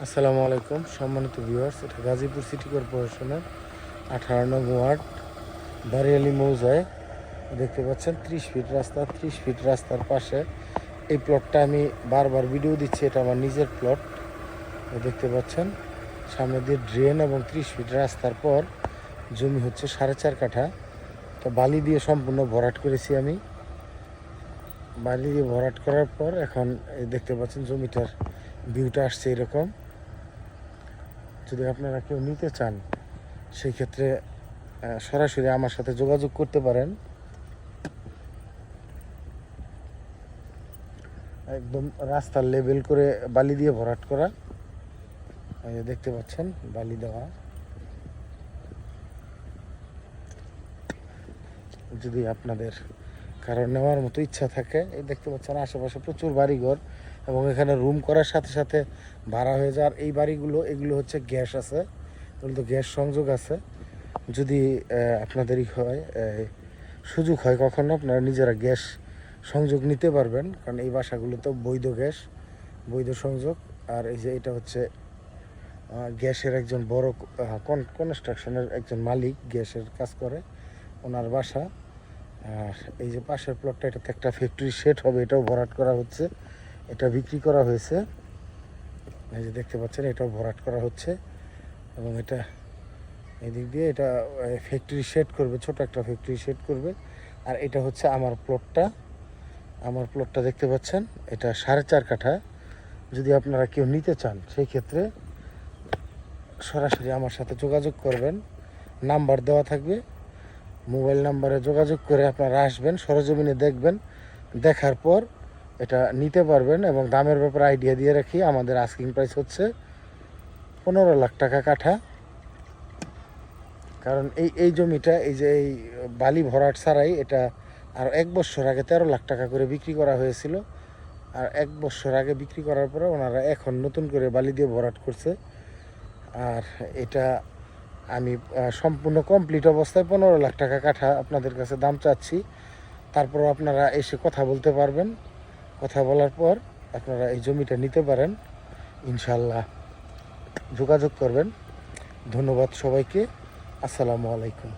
আসসালামু আলাইকুম সম্মানিত ভিউয়ার্স, এটা গাজীপুর সিটি কর্পোরেশনের 18 নং ওয়ার্ড বারিয়ালি মৌজায় দেখতে পাচ্ছেন 30 ফিট রাস্তা। 30 ফিট রাস্তার পাশে এই প্লটটা আমি বারবার ভিডিও দিচ্ছি, এটা আমার নিজের প্লট। দেখতে পাচ্ছেন সামনে দিয়ে ড্রেন এবং 30 ফিট রাস্তার পর জমি হচ্ছে 4.5 কাঠা। তো বালি দিয়ে সম্পূর্ণ ভরাট করেছি আমি। বালি দিয়ে ভরাট করার পর এখন দেখতে পাচ্ছেন জমিটার ভিউটা আসছে এরকম। যদি আপনারা কেউ নিতে চান সেই ক্ষেত্রে সরাসরি আমার সাথে যোগাযোগ করতে পারেন। একদম রাস্তার লেভেল করে বালি দিয়ে ভরাট করা, দেখতে পাচ্ছেন বালি দেওয়া। যদি আপনাদের কারো নেওয়ার মতো ইচ্ছা থাকে, এই দেখতে পাচ্ছেন আশেপাশে প্রচুর বাড়িঘর এবং এখানে রুম করার সাথে সাথে ভাড়া হয়ে যাওয়ার এই বাড়িগুলো, এগুলো হচ্ছে গ্যাস আছে, এগুলো তো গ্যাস সংযোগ আছে। যদি আপনাদেরই হয় সুযোগ হয় কখনো, আপনারা নিজেরা গ্যাস সংযোগ নিতে পারবেন, কারণ এই বাসাগুলো তো বৈধ গ্যাস, বৈধ সংযোগ। আর এই যে এটা হচ্ছে গ্যাসের একজন বড় কনস্ট্রাকশনের একজন মালিক, গ্যাসের কাজ করে, ওনার বাসা। আর এই যে পাশের প্লটটা, এটাতে একটা ফ্যাক্টরি শেড হবে, এটাও ভরাট করা হচ্ছে, এটা বিক্রি করা হয়েছে। এই যে দেখতে পাচ্ছেন এটাও ভরাট করা হচ্ছে এবং এটা এদিক দিয়ে এটা ফ্যাক্টরি শেড করবে, ছোট একটা ফ্যাক্টরি শেড করবে। আর এটা হচ্ছে আমার প্লটটা। আমার প্লটটা দেখতে পাচ্ছেন, এটা 4.5 কাঠা। যদি আপনারা কেউ নিতে চান সেই ক্ষেত্রে সরাসরি আমার সাথে যোগাযোগ করবেন, নাম্বার দেওয়া থাকবে, মোবাইল নাম্বারে যোগাযোগ করে আপনারা আসবেন, সরজমিনে দেখবেন, দেখার পর এটা নিতে পারবেন। এবং দামের ব্যাপারে আইডিয়া দিয়ে রাখি, আমাদের আস্কিং প্রাইস হচ্ছে 15 লাখ টাকা কাঠা। কারণ এই জমিটা, এই যে এই বালি ভরাট ছাড়াই এটা আর 1 বছর আগে 13 লাখ টাকা করে বিক্রি করা হয়েছিল। আর 1 বছর আগে বিক্রি করার পরে ওনারা এখন নতুন করে বালি দিয়ে ভরাট করছে। আর এটা আমি সম্পূর্ণ কমপ্লিট অবস্থায় 15 লাখ টাকা কাঠা আপনাদের কাছে দাম চাচ্ছি। তারপরও আপনারা এসে কথা বলতে পারবেন, কথা বলার পর আপনারা এই জমিটা নিতে পারেন, ইনশাল্লাহ যোগাযোগ করবেন। ধন্যবাদ সবাইকে, আসসালামু আলাইকুম।